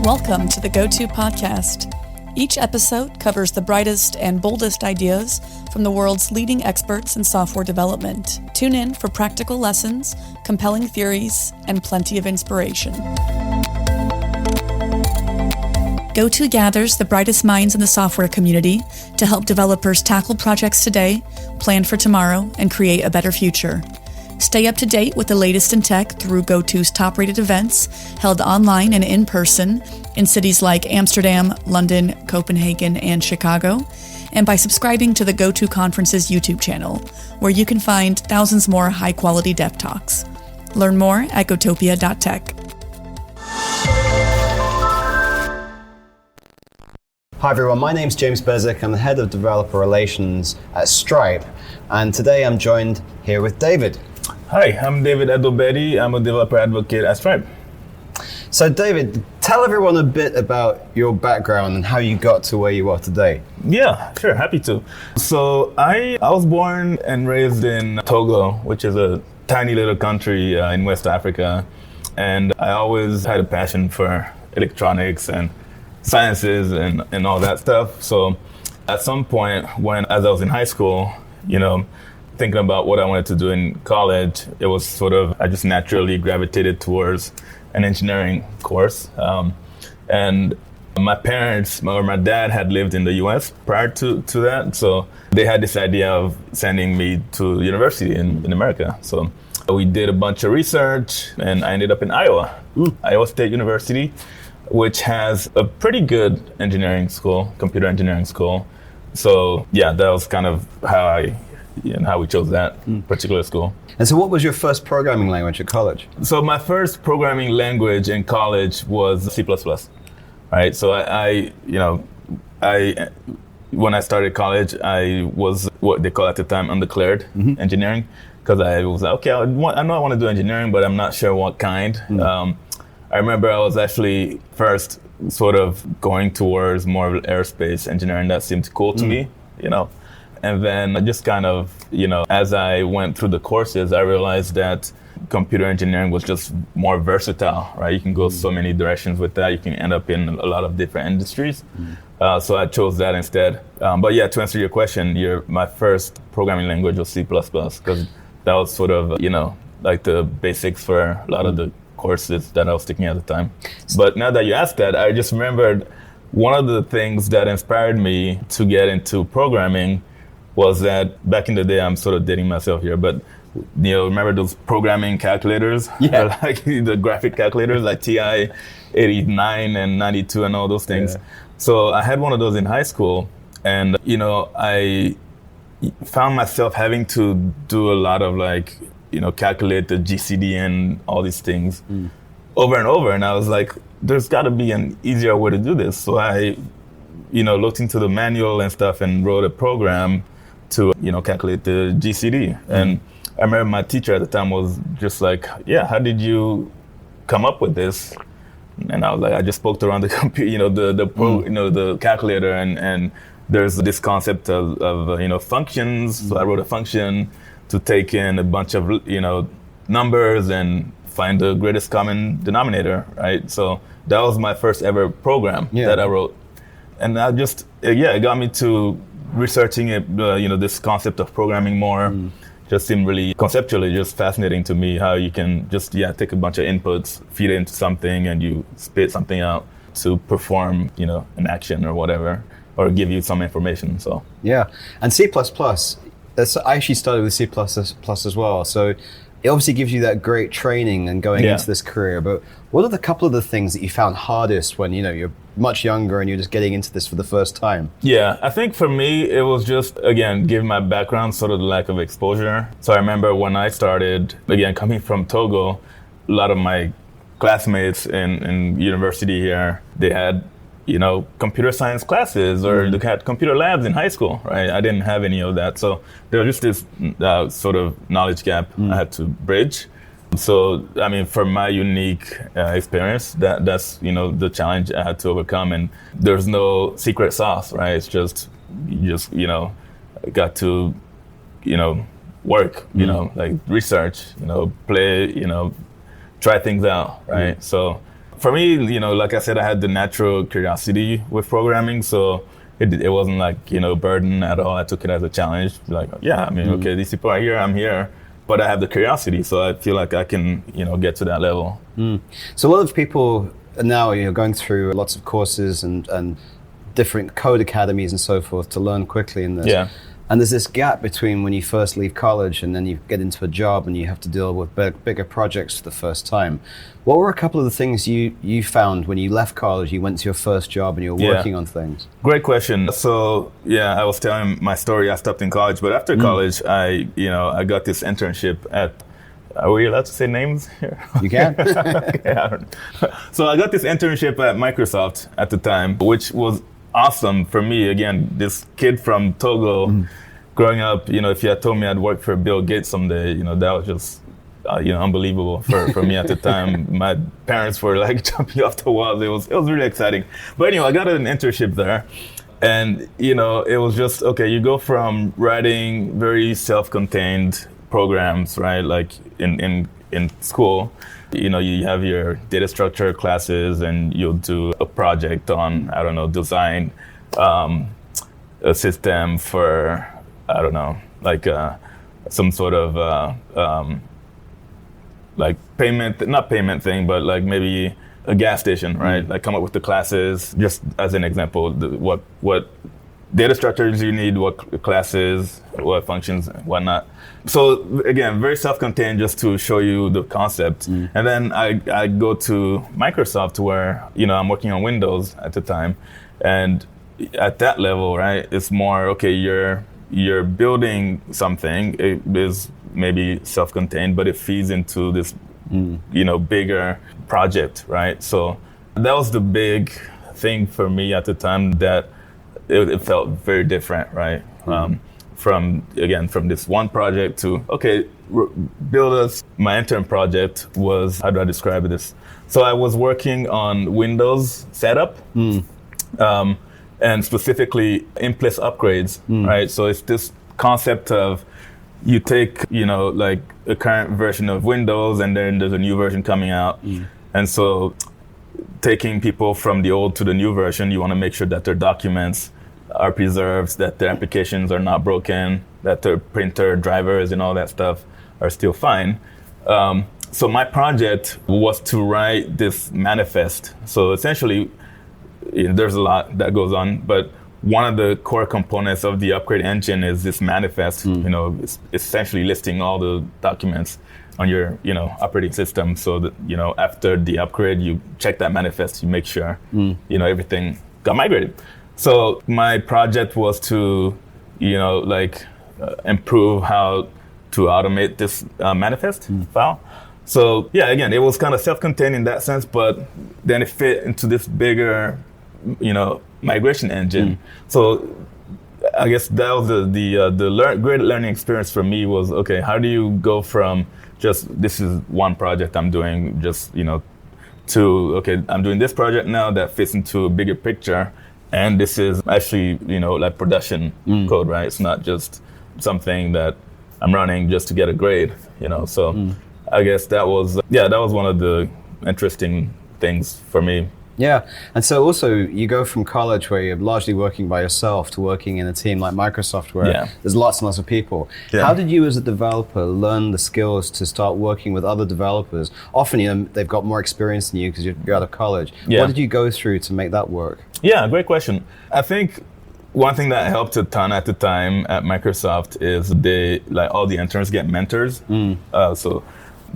Welcome to the GOTO podcast. Each episode covers the brightest and boldest ideas from the world's leading experts in software development. Tune in for practical lessons, compelling theories, and plenty of inspiration. GOTO gathers the brightest minds in the software community to help developers tackle projects today, plan for tomorrow, and create a better future. Stay up to date with the latest in tech through GOTO's top-rated events held online and in person in cities like Amsterdam, London, Copenhagen, and Chicago, and by subscribing to the GOTO Conference's YouTube channel, where you can find thousands more high-quality dev talks. Learn more at gotopia.tech. Hi everyone, my name's James Beswick. I'm the head of developer relations at Stripe, and today I'm joined here with David. Hi, I'm David Edoh-Bedi. I'm a developer advocate at Stripe. So David, tell everyone a bit about your background and how you got to where you are today. Yeah, sure, happy to. So I was born and raised in Togo, which is a tiny little country in West Africa. And I always had a passion for electronics and sciences and all that stuff. So at some point as I was in high school, thinking about what I wanted to do in college, it was I just naturally gravitated towards an engineering course. And my parents, or my dad had lived in the US prior to that. So they had this idea of sending me to university in America. So we did a bunch of research and I ended up in Iowa State University, which has a pretty good engineering school, computer engineering school. So yeah, that was kind of how we chose that particular school. And so what was your first programming language at college? So my first programming language in college was C++, right? So I when I started college, I was what they call at the time undeclared engineering, because I was like, okay, I know I want to do engineering, but I'm not sure what kind. I remember I was actually first sort of going towards more of aerospace engineering. That seemed cool to me, And then I just kind of, as I went through the courses, I realized that computer engineering was just more versatile, right? You can go so many directions with that. You can end up in a lot of different industries. So I chose that instead. But yeah, to answer your question, my first programming language was C++, because that was sort of, like the basics for a lot of the courses that I was taking at the time. But now that you asked that, I just remembered one of the things that inspired me to get into programming was that back in the day, I'm sort of dating myself here, but remember those programming calculators? Yeah. Like the graphic calculators, like TI 89 and 92 and all those things. Yeah. So I had one of those in high school, and I found myself having to do a lot of calculate the GCD and all these things over and over, and I was like, there's got to be an easier way to do this. So I looked into the manual and stuff and wrote a program to calculate the GCD. And I remember my teacher at the time was just like, yeah, how did you come up with this? And I was like, I just poked around the computer, the calculator, and there's this concept of functions. So I wrote a function to take in a bunch of numbers and find the greatest common denominator, right? So that was my first ever program that I wrote. And I just, it got me to researching it, this concept of programming more. Just seemed really conceptually just fascinating to me, how you can just, take a bunch of inputs, feed it into something, and you spit something out to perform, an action or whatever, or give you some information, so. Yeah, and C++, I actually started with C++ as well, so it obviously gives you that great training and going into this career, but what are the couple of the things that you found hardest when, you're much younger and you're just getting into this for the first time? Yeah, I think for me, it was just, again, given my background, sort of the lack of exposure. So I remember when I started, again, coming from Togo, a lot of my classmates in university here, they had computer science classes, or they had computer labs in high school, right? I didn't have any of that. So there was just this sort of knowledge gap I had to bridge. So, for my unique experience, that's, the challenge I had to overcome. And there's no secret sauce, right? It's just, you just, got to, work, like research, play, try things out, right? So for me, like I said, I had the natural curiosity with programming, so it wasn't like, burden at all. I took it as a challenge. Like, okay, these people are here, I'm here, but I have the curiosity, so I feel like I can, get to that level. So a lot of people are now, going through lots of courses and different code academies and so forth to learn quickly in this. Yeah. And there's this gap between when you first leave college and then you get into a job and you have to deal with bigger projects for the first time. What were a couple of the things you found when you left college, you went to your first job and you were working on things? Great question. So, I was telling my story. I stopped in college, but after college, I got this internship at, are we allowed to say names here? You can. So I got this internship at Microsoft at the time, which was awesome for me. Again, this kid from Togo, growing up, if you had told me I'd work for Bill Gates someday, that was just, unbelievable for me at the time. My parents were like jumping off the walls. It was really exciting. But anyway, I got an internship there. And, it was just, okay, you go from writing very self-contained programs, right? Like in school, you have your data structure classes and you'll do a project on, I don't know, design a system for, I don't know, like some sort of like not payment thing, but like maybe a gas station, right? Like come up with the classes, just as an example, what data structures you need, what classes, what functions, whatnot. So again, very self-contained, just to show you the concept. And then I go to Microsoft where, I'm working on Windows at the time. And at that level, right, it's more, okay, you're building something. It is maybe self-contained, but it feeds into this, bigger project, right? So that was the big thing for me at the time, that it felt very different, right? From this one project to, okay, build us. My intern project was, how do I describe this? So I was working on Windows setup, and specifically in-place upgrades, right? So it's this concept of you take, like a current version of Windows and then there's a new version coming out. And so taking people from the old to the new version, you want to make sure that their documents are preserved, that their applications are not broken, that their printer drivers and all that stuff are still fine. So my project was to write this manifest. So essentially, there's a lot that goes on, but one of the core components of the upgrade engine is this manifest. It's essentially listing all the documents on your, operating system. So that, after the upgrade, you check that manifest, you make sure, everything got migrated. So my project was to, improve how to automate this manifest file. So again, it was kind of self-contained in that sense, but then it fit into this bigger, migration engine. So I guess that was the great learning experience for me was, okay, how do you go from just, this is one project I'm doing, just, to, okay, I'm doing this project now that fits into a bigger picture. And this is actually, like production code, right? It's not just something that I'm running just to get a grade, So I guess that was one of the interesting things for me. Yeah, and so also you go from college where you're largely working by yourself to working in a team like Microsoft where there's lots and lots of people. Yeah. How did you as a developer learn the skills to start working with other developers? Often, they've got more experience than you because you're out of college. Yeah. What did you go through to make that work? Yeah, great question. I think one thing that helped a ton at the time at Microsoft is all the interns get mentors. So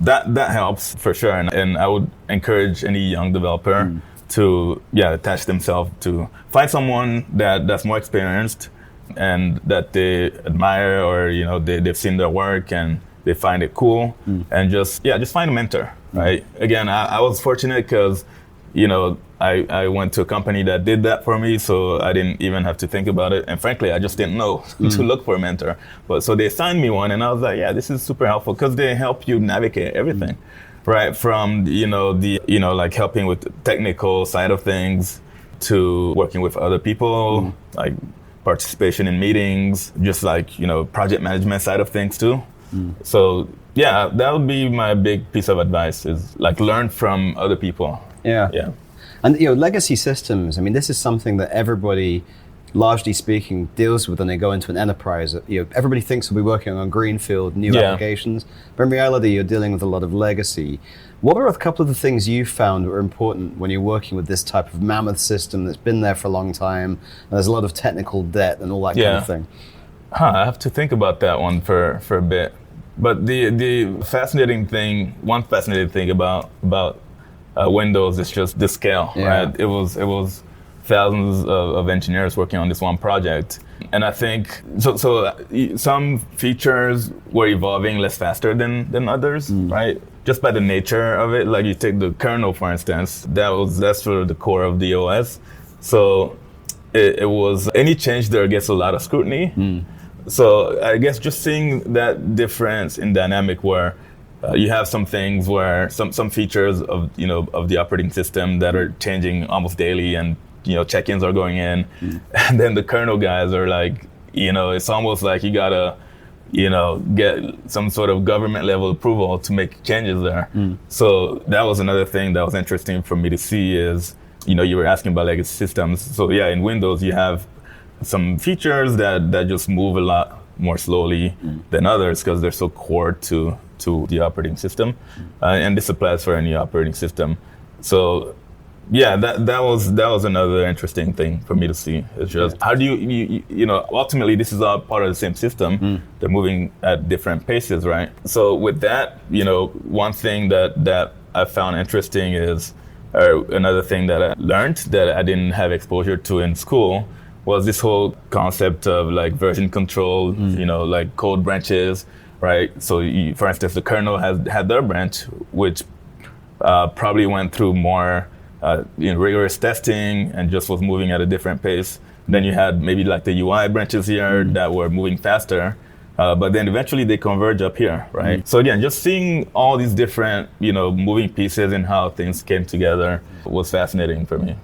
that helps for sure. And I would encourage any young developer to attach themselves to find someone that's more experienced and that they admire, or they've seen their work and they find it cool, and just find a mentor, right? Again, I was fortunate because I went to a company that did that for me, so I didn't even have to think about it, and frankly I just didn't know to look for a mentor. But so they assigned me one, and I was like, this is super helpful because they help you navigate everything. Right, from like helping with the technical side of things to working with other people, like participation in meetings, just like project management side of things too. So that would be my big piece of advice, is like learn from other people. Yeah. And legacy systems, I mean, this is something that everybody, largely speaking, deals with when they go into an enterprise. Everybody thinks we'll be working on greenfield, new applications, but in reality, you're dealing with a lot of legacy. What are a couple of the things you found were important when you're working with this type of mammoth system that's been there for a long time, and there's a lot of technical debt and all that kind of thing? I have to think about that one for a bit. But the fascinating thing about Windows is just the scale, right? It was thousands of engineers working on this one project. And I think, so some features were evolving less faster than others, right? Just by the nature of it. Like you take the kernel, for instance, that's sort of the core of the OS. So it was, any change there gets a lot of scrutiny. So I guess just seeing that difference in dynamic where you have some things where some features of the operating system that are changing almost daily, and check-ins are going in, and then the kernel guys are like, it's almost like you gotta get some sort of government level approval to make changes there. So that was another thing that was interesting for me to see is, you were asking about legacy systems. So yeah, in Windows you have some features that just move a lot more slowly than others because they're so core to the operating system, and this applies for any operating system. So yeah, that was another interesting thing for me to see. It's just how do you ultimately this is all part of the same system. They're moving at different paces, right? So with that, one thing that I found interesting is, or another thing that I learned that I didn't have exposure to in school, was this whole concept of like version control, like code branches, right? So for instance, the kernel had their branch, which probably went through more rigorous testing and just was moving at a different pace. Then you had maybe like the UI branches here that were moving faster, but then eventually they converge up here, right? So again, just seeing all these different, moving pieces and how things came together was fascinating for me.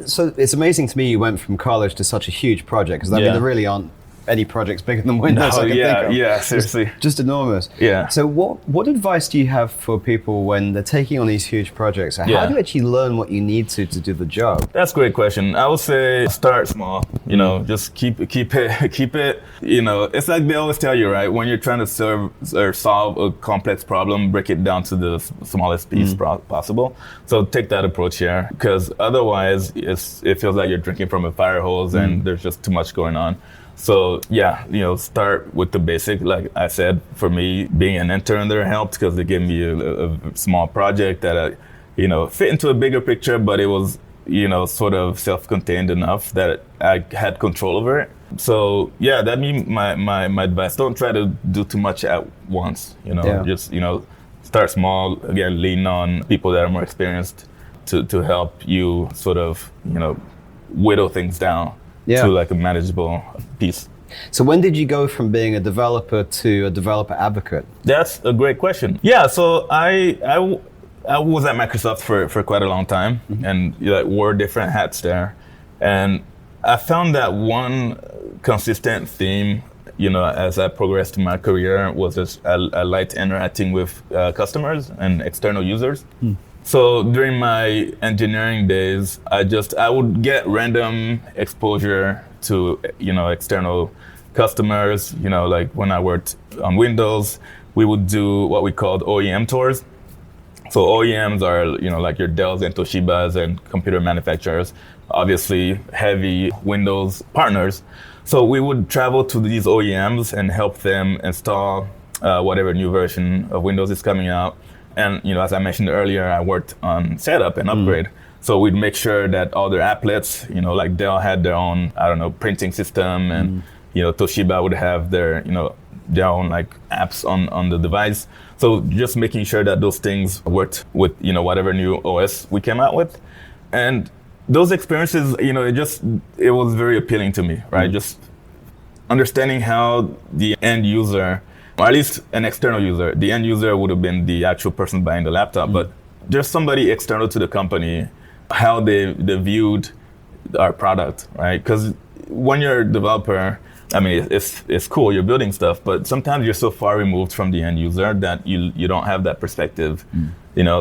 So it's amazing to me you went from college to such a huge project, because I mean, there really aren't any projects bigger than Windows I can think of. Yeah, seriously. Just enormous. Yeah. So what advice do you have for people when they're taking on these huge projects? How do you actually learn what you need to do the job? That's a great question. I would say start small, just keep it, it's like they always tell you, right? When you're trying to serve or solve a complex problem, break it down to the smallest piece possible. So take that approach here, because otherwise it feels like you're drinking from a fire hose and there's just too much going on. So yeah, start with the basic. Like I said, for me, being an intern there helped because they gave me a small project that fit into a bigger picture, but it was sort of self-contained enough that I had control over it. So yeah, that'd be my advice. Don't try to do too much at once. Just start small. Again, lean on people that are more experienced to help you sort of whittle things down to like a manageable piece. So when did you go from being a developer to a developer advocate? That's a great question. Yeah, so I was at Microsoft for quite a long time and wore different hats there. And I found that one consistent theme, as I progressed in my career, was just I liked interacting with customers and external users. So during my engineering days, I would get random exposure to, external customers. Like when I worked on Windows, we would do what we called OEM tours. So OEMs are, like your Dells and Toshibas and computer manufacturers, obviously heavy Windows partners. So we would travel to these OEMs and help them install whatever new version of Windows is coming out. And, as I mentioned earlier, I worked on setup and upgrade. So we'd make sure that all their applets, like Dell had their own, printing system, and, Toshiba would have their, their own like apps on the device. So just making sure that those things worked with, whatever new OS we came out with. And those experiences, it was very appealing to me, right? Just understanding how the end user, or at least an external user. The end user would have been the actual person buying the laptop, but there's somebody external to the company, how they viewed our product, right? Because when you're a developer, it's cool, you're building stuff, but sometimes you're so far removed from the end user that you don't have that perspective,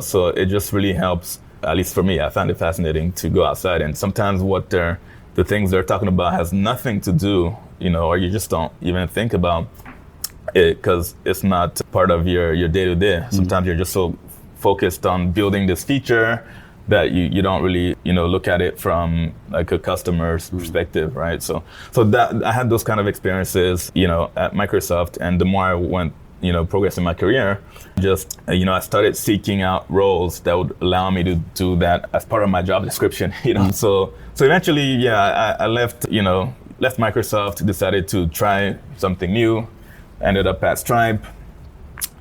so it just really helps at least for me, I found it fascinating to go outside. And sometimes the things they're talking about has nothing to do, or you just don't even think about it because it's not part of your day-to-day. Sometimes you're just so focused on building this feature that you don't really, look at it from like a customer's perspective, right? So that I had those kind of experiences, at Microsoft, and the more I went, progressing my career, just, I started seeking out roles that would allow me to do that as part of my job description, So eventually, I left Microsoft, decided to try something new, ended up at Stripe,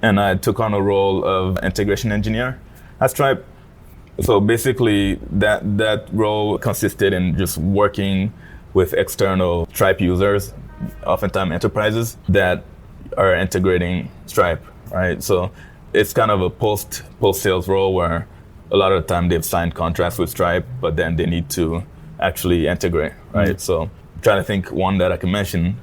and I took on a role of integration engineer at Stripe. So basically, that role consisted in just working with external Stripe users, oftentimes enterprises, that are integrating Stripe, right? So it's kind of a post-sales role where a lot of the time they've signed contracts with Stripe, but then they need to actually integrate, right? So I'm trying to think one that I can mention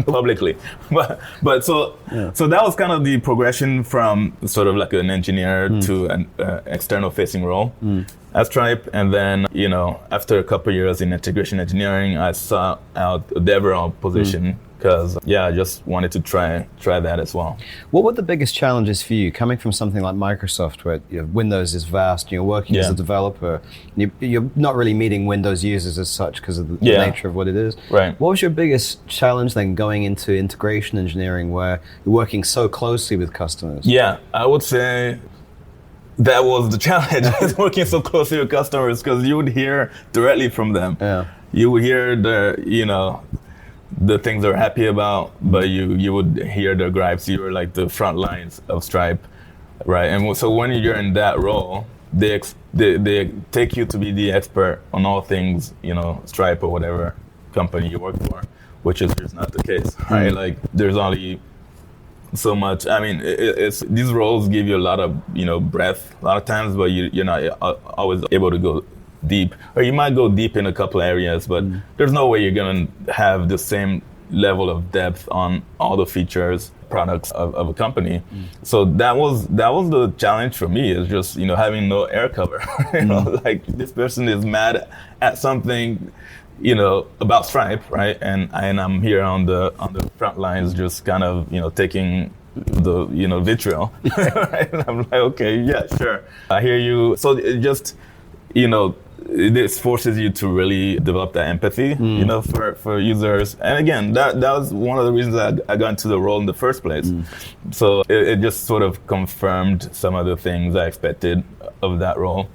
publicly. But so that was kind of the progression from sort of like an engineer to an external facing role at Stripe. And then, after a couple of years in integration engineering, I sought out a DevRel position because, I just wanted to try that as well. What were the biggest challenges for you coming from something like Microsoft, where Windows is vast, you're working as a developer, you're not really meeting Windows users as such because of the nature of what it is. Right. What was your biggest challenge then going into integration engineering, where you're working so closely with customers? Yeah, I would say that was the challenge, working so closely with customers, because you would hear directly from them. Yeah. You would hear the things they're happy about, but you would hear their gripes. You were like the front lines of Stripe, right? And so when you're in that role, they take you to be the expert on all things, Stripe or whatever company you work for, which is just not the case, right? Like there's only so much. I mean, it's these roles give you a lot of breadth a lot of times, but you're not always able to go deep, or you might go deep in a couple areas, but there's no way you're going to have the same level of depth on all the features, products of a company. So that was the challenge for me, is just having no air cover. Like this person is mad at something about Stripe, right? And I'm here on the front lines, just kind of taking the vitriol. Right? And I'm like, okay, yeah, sure, I hear you. So it just this forces you to really develop that empathy, for users. And again, that was one of the reasons I got into the role in the first place. So it just sort of confirmed some of the things I expected of that role.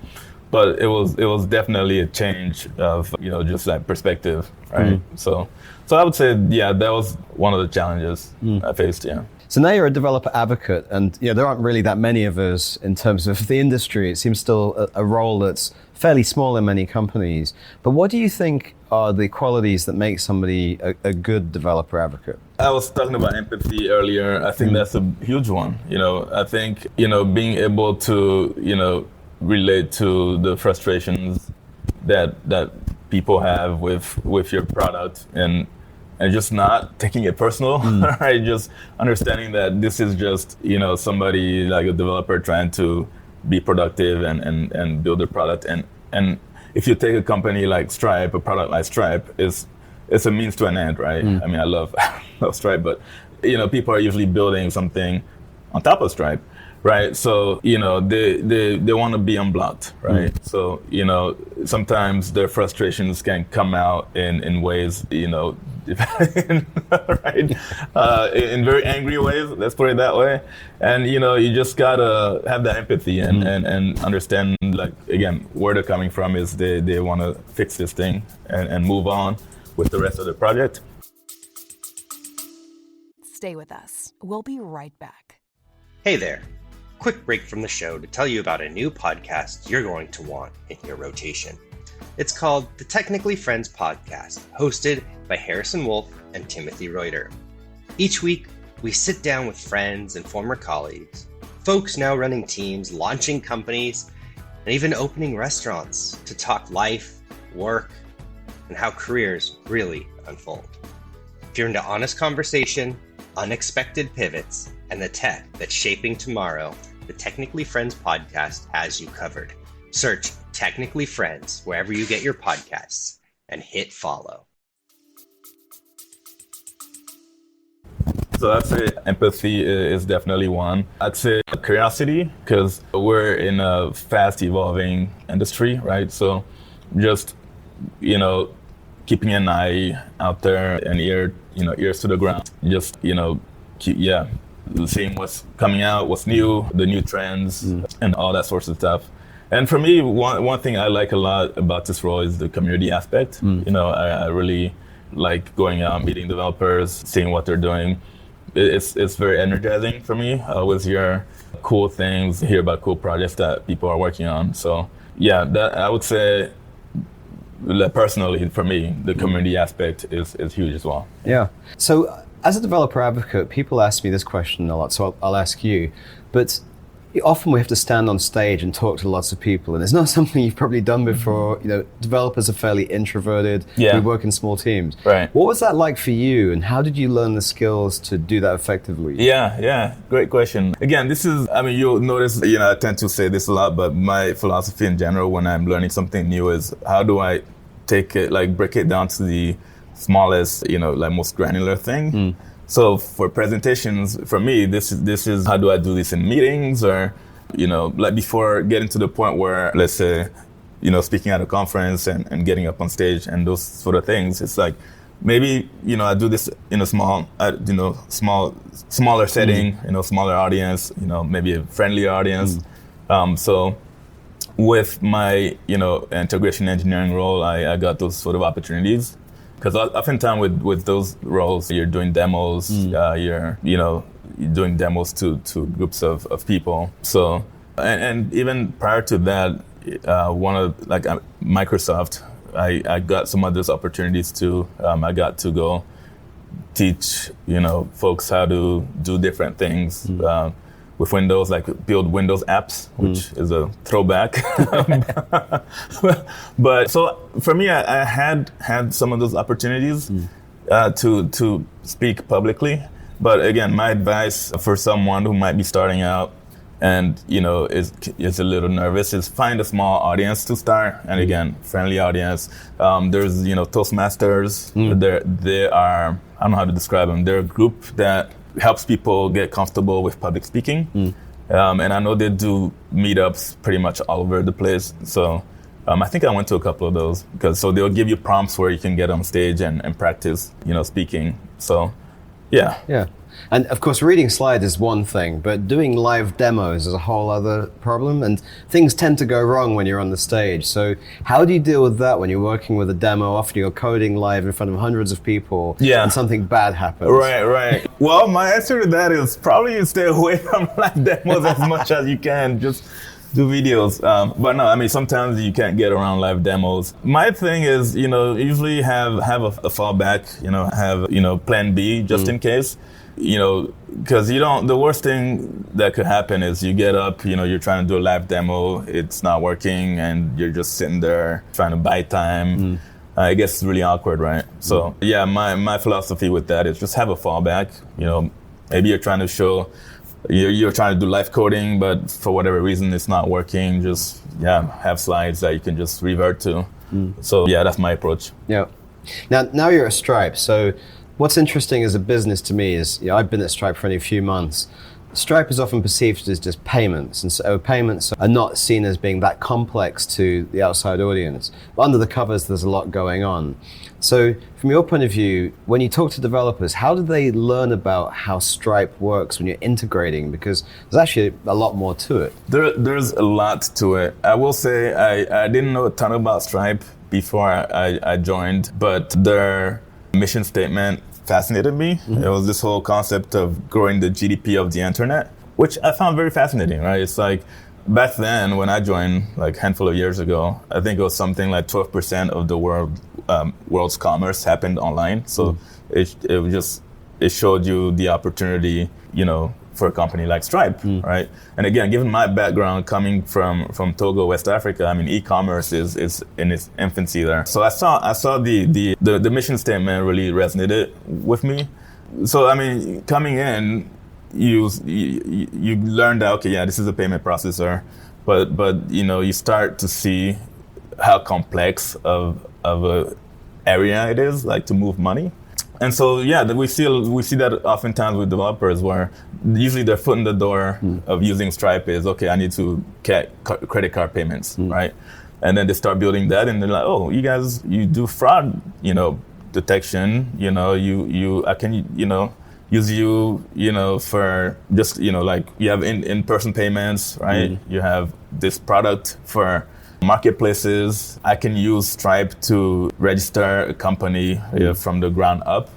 But it was definitely a change of, just that perspective, right? So I would say, that was one of the challenges I faced, So now you're a developer advocate, and there aren't really that many of us in terms of the industry. It seems still a role that's fairly small in many companies. But what do you think are the qualities that make somebody a good developer advocate? I was talking about empathy earlier. I think that's a huge one. I think, being able to, relate to the frustrations that people have with your product, and just not taking it personal, right? Just understanding that this is just, somebody like a developer trying to be productive and build a product. And if you take a company like Stripe, a product like Stripe, it's a means to an end, right? I mean, I love Stripe, but, people are usually building something on top of Stripe, right? So, they want to be unblocked, right? So, sometimes their frustrations can come out in ways, right? In very angry ways, let's put it that way. And, you just gotta have that empathy and understand, like, again, where they're coming from is they want to fix this thing and move on with the rest of the project. Stay with us. We'll be right back. Hey there. Quick break from the show to tell you about a new podcast you're going to want in your rotation. It's called the Technically Friends Podcast, hosted by Harrison Wolf and Timothy Reuter. Each week, we sit down with friends and former colleagues, folks now running teams, launching companies, and even opening restaurants to talk life, work, and how careers really unfold. If you're into honest conversation, unexpected pivots, and the tech that's shaping tomorrow, the Technically Friends Podcast has you covered. Search Technically Friends wherever you get your podcasts and hit follow. So I'd say empathy is definitely one. I'd say curiosity, because we're in a fast evolving industry, right? So just, keeping an eye out there and ears to the ground. Just, seeing what's coming out, what's new, the new trends, and all that sorts of stuff. And for me, one thing I like a lot about this role is the community aspect. I really like going out, meeting developers, seeing what they're doing. It's very energizing for me. I always hear cool things, hear about cool projects that people are working on. So yeah, that I would say, personally for me, the community aspect is huge as well. Yeah. So as a developer advocate, people ask me this question a lot, so I'll ask you. But often we have to stand on stage and talk to lots of people, and it's not something you've probably done before. Developers are fairly introverted. Yeah. We work in small teams. Right. What was that like for you, and how did you learn the skills to do that effectively? Yeah. Great question. Again, you'll notice, I tend to say this a lot, but my philosophy in general when I'm learning something new is how do I take it, break it down to the smallest, most granular thing. So for presentations, for me, this is how do I do this in meetings, or, before getting to the point where, let's say, speaking at a conference and getting up on stage and those sort of things. It's like, maybe, I do this in a smaller setting, smaller audience, maybe a friendly audience. So with my, integration engineering role, I got those sort of opportunities. Because oftentimes with those roles, you're doing demos, you're doing demos to groups of people. So, and even prior to that, Microsoft, I got some of those opportunities too. I got to go teach, folks how to do different things with Windows, build Windows apps, which is a throwback. But so for me, I had some of those opportunities to speak publicly. But again, my advice for someone who might be starting out and is a little nervous is find a small audience to start. And again, friendly audience. There's Toastmasters. They are, I don't know how to describe them. They're a group that helps people get comfortable with public speaking. And I know they do meetups pretty much all over the place. So I think I went to a couple of those so they'll give you prompts where you can get on stage and practice, speaking. So yeah. Yeah. And of course, reading slides is one thing, but doing live demos is a whole other problem. And things tend to go wrong when you're on the stage. So how do you deal with that when you're working with a demo? Often you're coding live in front of hundreds of people and something bad happens. Right. Well, my answer to that is probably stay away from live demos as much as you can. Just do videos. But no, sometimes you can't get around live demos. My thing is, usually have a fallback, have, plan B just in case. Because the worst thing that could happen is you get up, you're trying to do a live demo, it's not working, and you're just sitting there trying to buy time. It gets really awkward, right? So yeah, my philosophy with that is just have a fallback. Maybe you're trying to show, you're trying to do live coding, but for whatever reason it's not working. Just have slides that you can just revert to. So yeah, that's my approach. Yeah. Now you're at Stripe, so. What's interesting as a business to me is, I've been at Stripe for only a few months. Stripe is often perceived as just payments, and so payments are not seen as being that complex to the outside audience. But under the covers, there's a lot going on. So from your point of view, when you talk to developers, how do they learn about how Stripe works when you're integrating? Because there's actually a lot more to it. There's a lot to it. I will say I didn't know a ton about Stripe before I joined, but their mission statement fascinated me. It was this whole concept of growing the GDP of the internet, which I found very fascinating, right? It's like back then when I joined, a handful of years ago, I think it was something like 12% of the world's commerce happened online. So it showed you the opportunity, for a company like Stripe, right? And again, given my background coming from Togo, West Africa, e-commerce is in its infancy there. So I saw the mission statement really resonated with me. So coming in, you learned that, okay, yeah, this is a payment processor. but you start to see how complex of a area it is, like to move money. And so, we see that oftentimes with developers, where usually their foot in the door of using Stripe is, okay, I need to get credit card payments, right? And then they start building that, and they're like, oh, you do fraud, detection, I can, use you, for just, like you have in-person payments, right? You have this product for marketplaces. I can use Stripe to register a company from the ground up,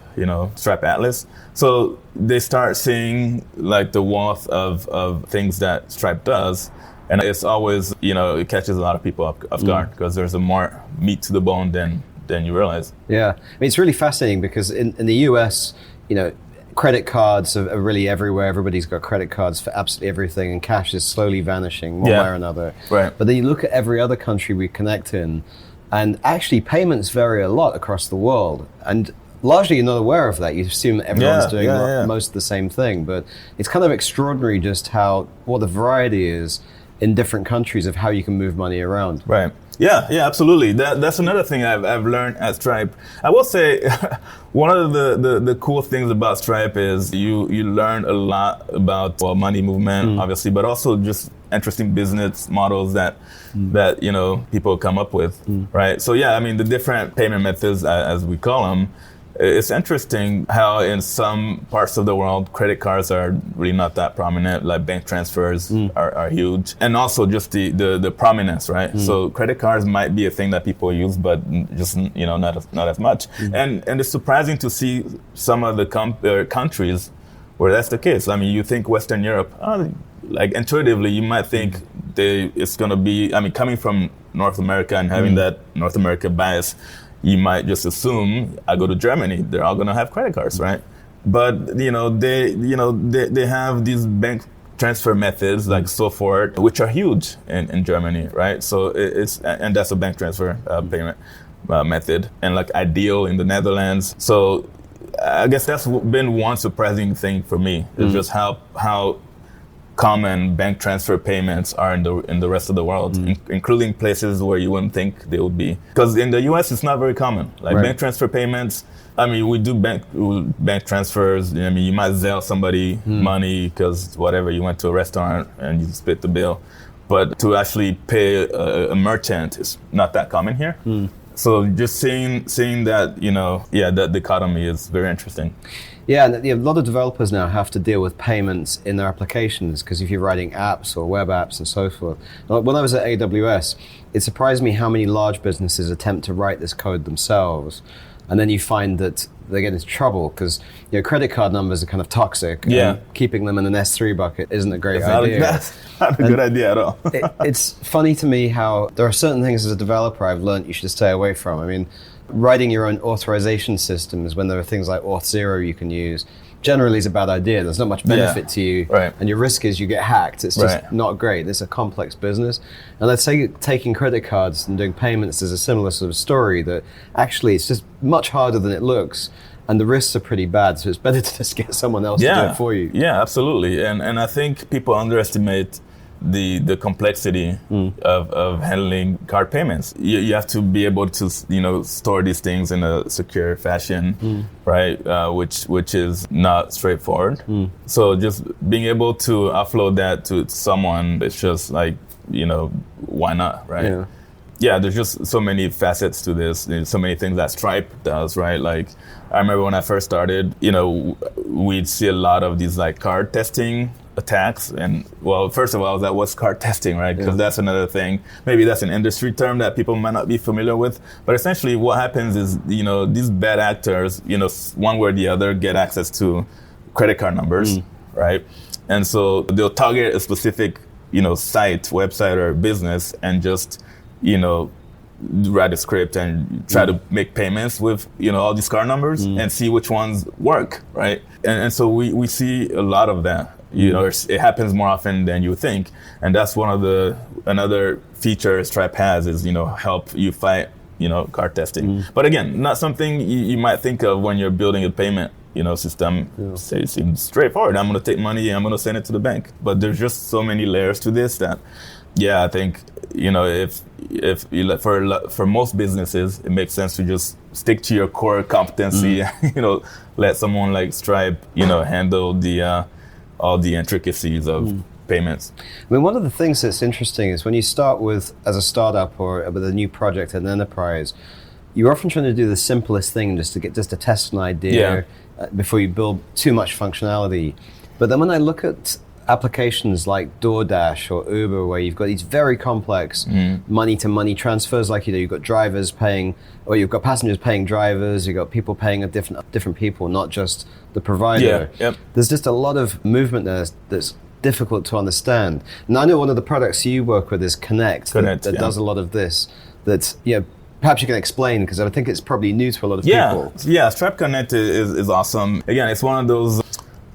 Stripe Atlas. So they start seeing like the wealth of things that Stripe does. And it's always, it catches a lot of people off guard because there's a more meat to the bone than you realize. Yeah. I mean, it's really fascinating because in the US, credit cards are really everywhere. Everybody's got credit cards for absolutely everything, and cash is slowly vanishing one way or another. Right. But then you look at every other country we connect in, and actually payments vary a lot across the world. And largely you're not aware of that. You assume that everyone's doing most of the same thing. But it's kind of extraordinary just what the variety is in different countries of how you can move money around. Right. Yeah, absolutely. That's another thing I've learned at Stripe. I will say one of the cool things about Stripe is you learn a lot about money movement, obviously, but also just interesting business models that people come up with, right? So the different payment methods, as we call them, it's interesting how in some parts of the world, credit cards are really not that prominent, like bank transfers are huge. And also just the prominence, right? So credit cards might be a thing that people use, but just, not as much. And it's surprising to see some of the countries where that's the case. I mean, you think Western Europe, like intuitively, you might think it's going to be, coming from North America and having that North America bias, you might just assume I go to Germany, they're all going to have credit cards, right? But they have these bank transfer methods like Sofort, which are huge in Germany, right? So and that's a bank transfer payment method, and like Ideal in the Netherlands. So I guess that's been one surprising thing for me, is just how common bank transfer payments are in the rest of the world, including places where you wouldn't think they would be. Because in the US, it's not very common. Like bank transfer payments, we do bank transfers. You might Zelle somebody money because whatever, you went to a restaurant and you split the bill. But to actually pay a merchant is not that common here. So just seeing that, that dichotomy is very interesting. Yeah, and a lot of developers now have to deal with payments in their applications because if you're writing apps or web apps and so forth. When I was at AWS, it surprised me how many large businesses attempt to write this code themselves. And then you find that they get into trouble because credit card numbers are kind of toxic. And keeping them in an S3 bucket isn't a great idea. That's not a good idea at all. It's funny to me how there are certain things as a developer I've learned you should stay away from. I mean, writing your own authorization systems when there are things like Auth0 you can use generally is a bad idea. There's not much benefit to you, and your risk is you get hacked. It's just not great. It's a complex business. And let's say taking credit cards and doing payments is a similar sort of story, that actually it's just much harder than it looks. And the risks are pretty bad, so it's better to just get someone else to do it for you. Yeah, absolutely. And I think people underestimate the complexity of handling card payments. You have to be able to store these things in a secure fashion, right? Which is not straightforward. So just being able to offload that to someone, it's just like, why not, right? Yeah, there's just so many facets to this. There's so many things that Stripe does, right? Like, I remember when I first started, we'd see a lot of these like card testing attacks. And well, first of all, that was card testing, right? Because that's another thing. Maybe that's an industry term that people might not be familiar with. But essentially what happens is, these bad actors, one way or the other get access to credit card numbers, right? And so they'll target a specific, site, website, or business and just, write a script and try to make payments with, all these card numbers and see which ones work, right? And so we see a lot of that. It happens more often than you think. And that's another feature Stripe has is, help you fight, card testing. But again, not something you might think of when you're building a payment, system. It seems straightforward. I'm going to take money and I'm going to send it to the bank. But there's just so many layers to this that Yeah, I think, if you, for most businesses, it makes sense to just stick to your core competency. Let someone like Stripe, handle the all the intricacies of payments. I mean, one of the things that's interesting is when you start as a startup or with a new project at an enterprise, you're often trying to do the simplest thing just to test an idea before you build too much functionality. But then when I look at applications like DoorDash or Uber, where you've got these very complex money-to-money transfers, like you've got drivers paying, or you've got passengers paying drivers, you've got people paying different people, not just the provider. Yeah, yep. There's just a lot of movement there that's difficult to understand. And I know one of the products you work with is Connect that does a lot of this. That's perhaps you can explain, because I think it's probably new to a lot of people. Yeah, Stripe Connect is awesome. Again, it's one of those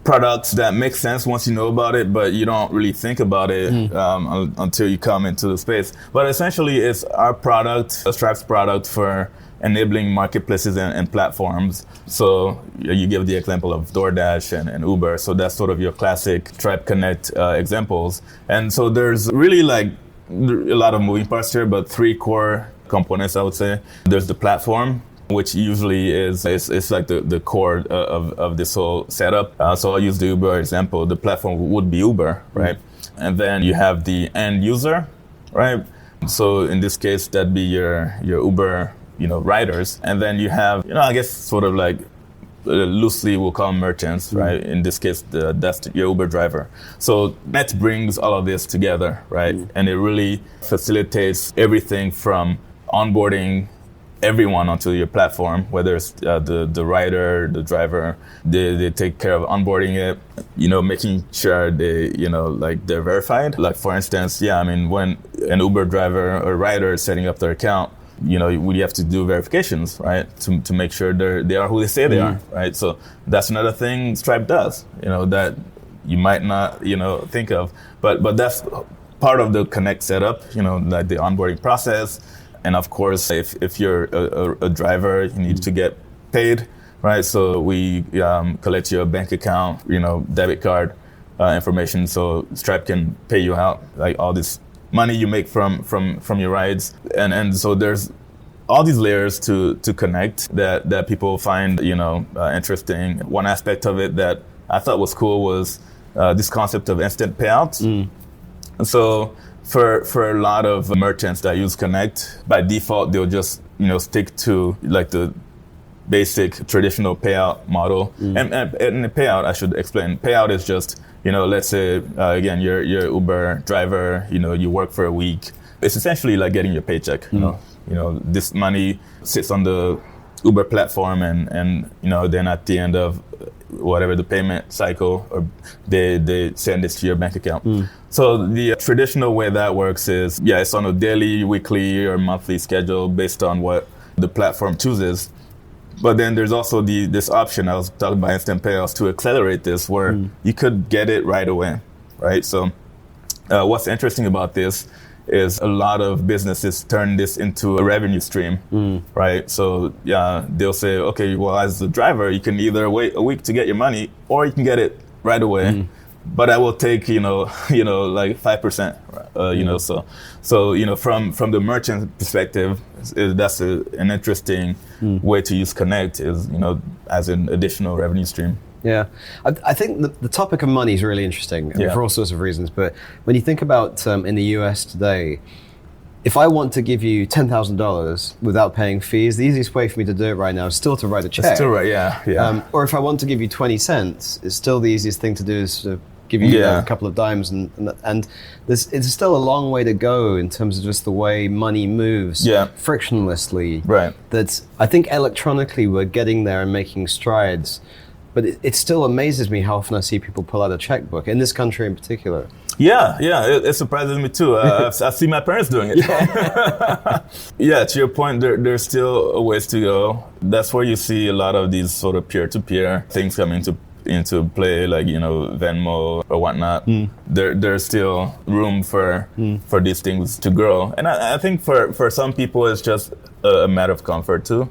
products that makes sense once you know about it, but you don't really think about it until you come into the space. But essentially, it's our product, Stripe's product for enabling marketplaces and platforms. So you give the example of DoorDash and Uber. So that's sort of your classic Stripe Connect examples. And so there's really like a lot of moving parts here, but 3 core components, I would say. There's the platform, which usually is like the core of this whole setup. So I'll use the Uber example. The platform would be Uber, right? And then you have the end user, right? So in this case, that'd be your Uber, riders. And then you have, I guess sort of like loosely we'll call them merchants, right? In this case, that's your Uber driver. So Net brings all of this together, right? And it really facilitates everything from onboarding everyone onto your platform, whether it's the rider, the driver. They take care of onboarding it, making sure they're verified. Like for instance, when an Uber driver or rider is setting up their account, we have to do verifications, right? To make sure they are who they say they are, right? So that's another thing Stripe does, that you might not, think of. But that's part of the Connect setup, like the onboarding process. And of course, if you're a driver, you need to get paid, right? So we collect your bank account, debit card information, so Stripe can pay you out, like all this money you make from your rides. And so there's all these layers to Connect that people find, interesting. One aspect of it that I thought was cool was this concept of instant payouts. So for a lot of merchants that use Connect, by default, they'll just, stick to like the basic traditional payout model. And the payout, I should explain, payout is just, let's say, again, you're Uber driver, you work for a week. It's essentially like getting your paycheck, this money sits on the Uber platform and then at the end of whatever the payment cycle, or they send this to your bank account. So the traditional way that works is, it's on a daily, weekly, or monthly schedule based on what the platform chooses. But then there's also this option, I was talking about instant payouts, to accelerate this, where you could get it right away, right? So what's interesting about this is a lot of businesses turn this into a revenue stream, right? So they'll say, okay, well, as a driver, you can either wait a week to get your money, or you can get it right away. But I will take, like 5%, So from the merchant perspective, that's an interesting way to use Connect, is, as an additional revenue stream. Yeah, I think the topic of money is really interesting for all sorts of reasons. But when you think about in the US today, if I want to give you $10,000 without paying fees, the easiest way for me to do it right now is still to write a check. It's still right, yeah. Or if I want to give you 20 cents, it's still the easiest thing to do is to give you a couple of dimes. And it's still a long way to go in terms of just the way money moves frictionlessly. Right. That I think electronically we're getting there and making strides. But it still amazes me how often I see people pull out a checkbook, in this country in particular. Yeah, it surprises me too. I've seen my parents doing it. To your point, there's still a ways to go. That's where you see a lot of these sort of peer-to-peer things come into play, like, Venmo or whatnot. There's still room for these things to grow. And I think for some people, it's just a matter of comfort too.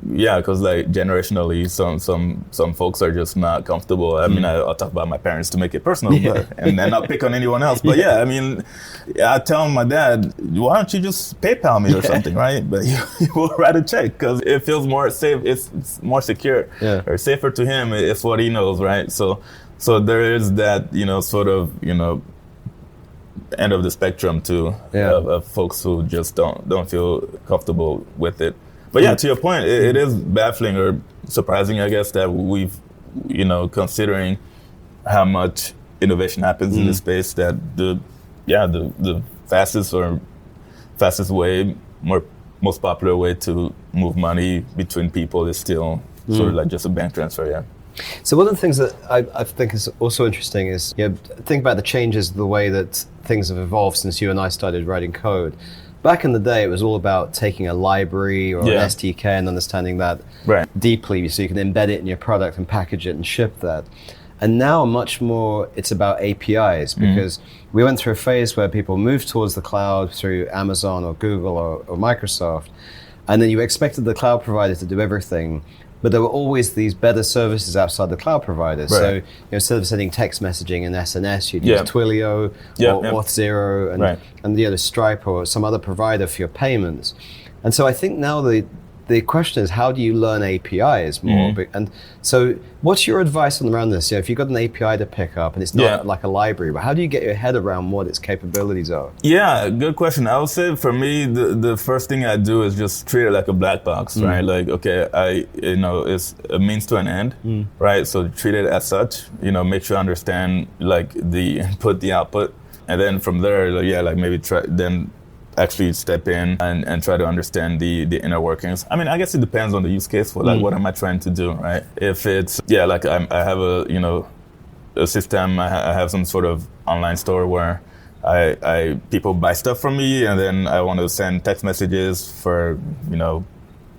Yeah, because like generationally, some folks are just not comfortable. I mean, I'll talk about my parents to make it personal, and then not pick on anyone else. But I mean, I tell my dad, why don't you just PayPal me or something, right? But he will write a check because it feels more safe. It's more secure or safer to him. It's what he knows, right? So there is that, sort of, end of the spectrum too, of folks who just don't feel comfortable with it. But to your point, it is baffling or surprising, I guess, that we've, considering how much innovation happens in this space, that the fastest way, most popular way to move money between people is still sort of like just a bank transfer. So one of the things that I think is also interesting is, think about the changes, the way that things have evolved since you and I started writing code. Back in the day, it was all about taking a library or an SDK and understanding that deeply, so you can embed it in your product and package it and ship that. And now much more, it's about APIs, because we went through a phase where people moved towards the cloud through Amazon or Google or Microsoft, and then you expected the cloud provider to do everything. But there were always these better services outside the cloud providers. So instead of sending text messaging and SNS, you'd use Twilio or Auth0 and Stripe or some other provider for your payments. And so I think now the question is, how do you learn APIs more? And so what's your advice around this? If you've got an API to pick up and it's not like a library, but how do you get your head around what its capabilities are? Yeah, good question. I would say for me, the first thing I do is just treat it like a black box, right? Like, okay, it's a means to an end, right? So treat it as such, make sure you understand like the input, the output. And then from there, maybe then actually step in and try to understand the inner workings. I mean, I guess it depends on the use case for like what am I trying to do, right? If it's like I have a system, I have some sort of online store where people buy stuff from me, and then I want to send text messages for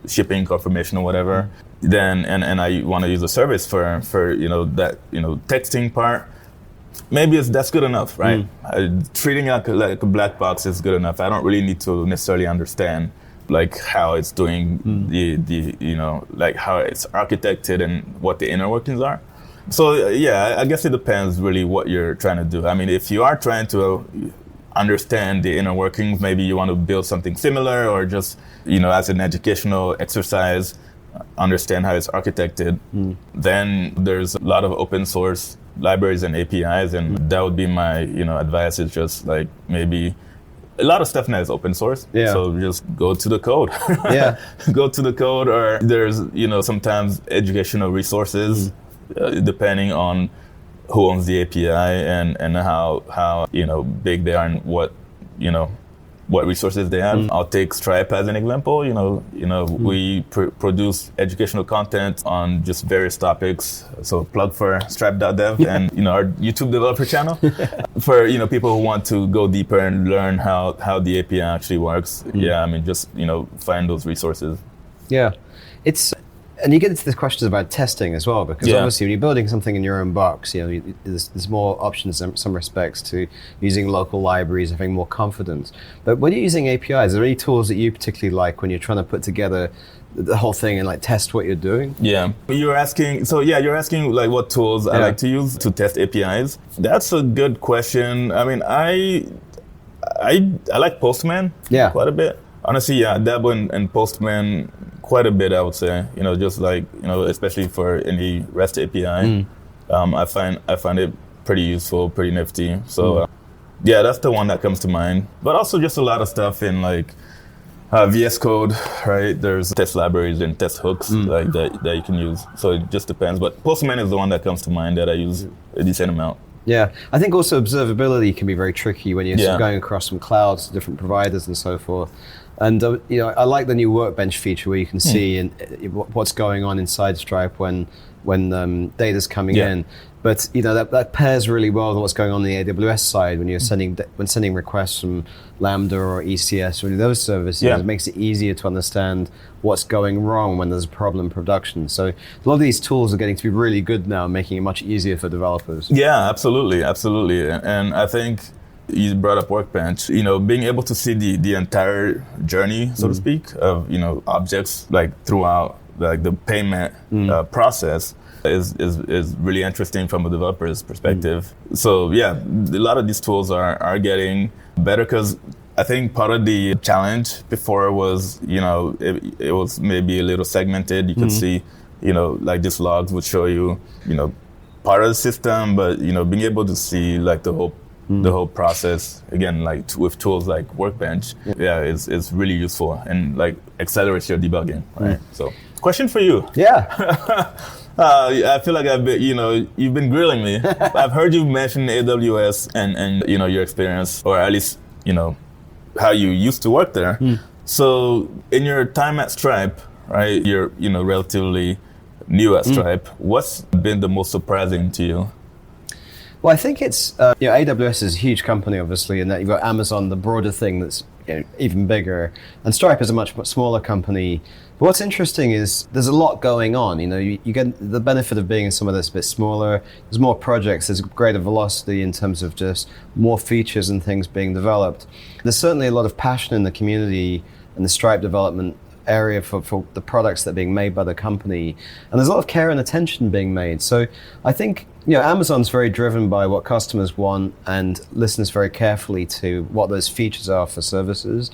shipping confirmation or whatever. Then and I want to use a service for that texting part. Maybe that's good enough, right? Treating it like a black box is good enough. I don't really need to necessarily understand like how it's doing the like how it's architected and what the inner workings are. So I guess it depends really what you're trying to do. I mean, if you are trying to understand the inner workings, maybe you want to build something similar, or just as an educational exercise, understand how it's architected. Then there's a lot of open source libraries and APIs, and that would be my advice, is just like maybe a lot of stuff now is open source. So just go to the code. Go to the code, or there's sometimes educational resources depending on who owns the API and how big they are and what resources they have. I'll take Stripe as an example. We produce educational content on just various topics. So plug for stripe.dev and our YouTube developer channel for people who want to go deeper and learn how the API actually works. Just find those resources. And you get into the questions about testing as well, because obviously when you're building something in your own box, there's more options in some respects to using local libraries, having more confidence. But when you're using APIs, are there any tools that you particularly like when you're trying to put together the whole thing and like test what you're doing? You're asking like what tools I like to use to test APIs. That's a good question. I mean, I like Postman quite a bit. Honestly, I dabble in Postman quite a bit, I would say. Just like, especially for any REST API. I find it pretty useful, pretty nifty. So that's the one that comes to mind. But also just a lot of stuff in like VS Code, right? There's test libraries and test hooks like that you can use. So it just depends. But Postman is the one that comes to mind that I use a decent amount. I think also observability can be very tricky when you're going across some clouds, different providers and so forth. And I like the new Workbench feature where you can see what's going on inside Stripe when data's coming in. But that pairs really well with what's going on the AWS side when you're sending requests from Lambda or ECS or those services. It makes it easier to understand what's going wrong when there's a problem in production. So a lot of these tools are getting to be really good now, making it much easier for developers. Yeah, absolutely. And I think you brought up Workbench. Being able to see the entire journey, so to speak, of objects like throughout like the payment process is really interesting from a developer's perspective. So yeah, a lot of these tools are getting better because I think part of the challenge before was it was maybe a little segmented. You could see like these logs would show you part of the system, but being able to see like the whole process again, like with tools like Workbench, is really useful and like accelerates your debugging, right? So, question for you. Yeah. I feel like you've been grilling me. I've heard you mention AWS and your experience, or at least how you used to work there. So, in your time at Stripe, right? You're relatively new at Stripe. What's been the most surprising to you? Well, I think it's AWS is a huge company, obviously, and that you've got Amazon, the broader thing that's even bigger, and Stripe is a much smaller company. But what's interesting is there's a lot going on. You get the benefit of being in somewhere that's a bit smaller. There's more projects. There's greater velocity in terms of just more features and things being developed. There's certainly a lot of passion in the community and the Stripe development area for the products that are being made by the company, and there's a lot of care and attention being made. So I think Amazon's very driven by what customers want and listens very carefully to what those features are for services.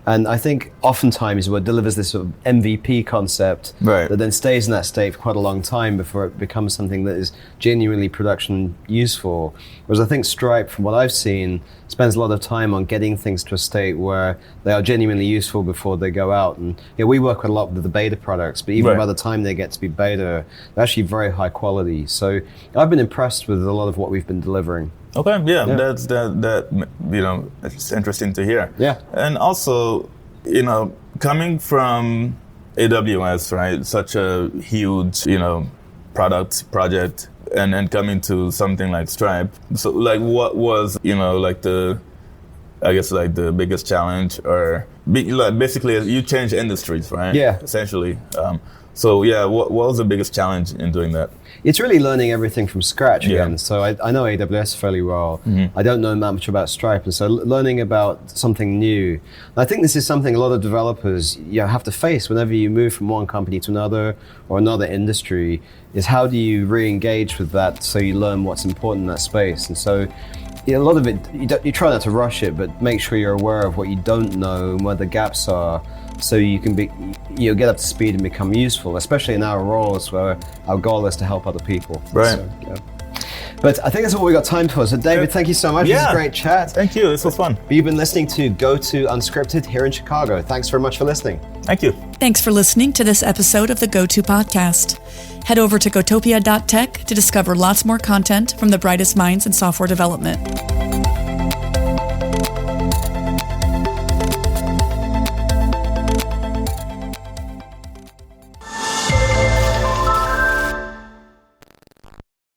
And I think oftentimes what delivers this sort of MVP concept that then stays in that state for quite a long time before it becomes something that is genuinely production useful. Whereas I think Stripe, from what I've seen, spends a lot of time on getting things to a state where they are genuinely useful before they go out. And we work a lot with the beta products, but even by the time they get to be beta, they're actually very high quality. So I've been impressed with a lot of what we've been delivering. Okay, that's it's interesting to hear. Yeah. And also, coming from AWS, right, such a huge, project, and then coming to something like Stripe. So like what was, like the biggest challenge, or basically you change industries, right? Yeah. Essentially. What was the biggest challenge in doing that? It's really learning everything from scratch again. So I know AWS fairly well. I don't know that much about Stripe, and so learning about something new. And I think this is something a lot of developers have to face whenever you move from one company to another or another industry, is how do you re-engage with that so you learn what's important in that space. And so a lot of it, you try not to rush it, but make sure you're aware of what you don't know and where the gaps are, so you can get up to speed and become useful, especially in our roles where our goal is to help other people. Right. So, But I think that's all we got time for. So David, thank you so much. This is a great chat. Thank you. This was fun. You've been listening to GOTO Unscripted here in Chicago. Thanks very much for listening. Thank you. Thanks for listening to this episode of the GOTO podcast. Head over to gotopia.tech to discover lots more content from the brightest minds in software development.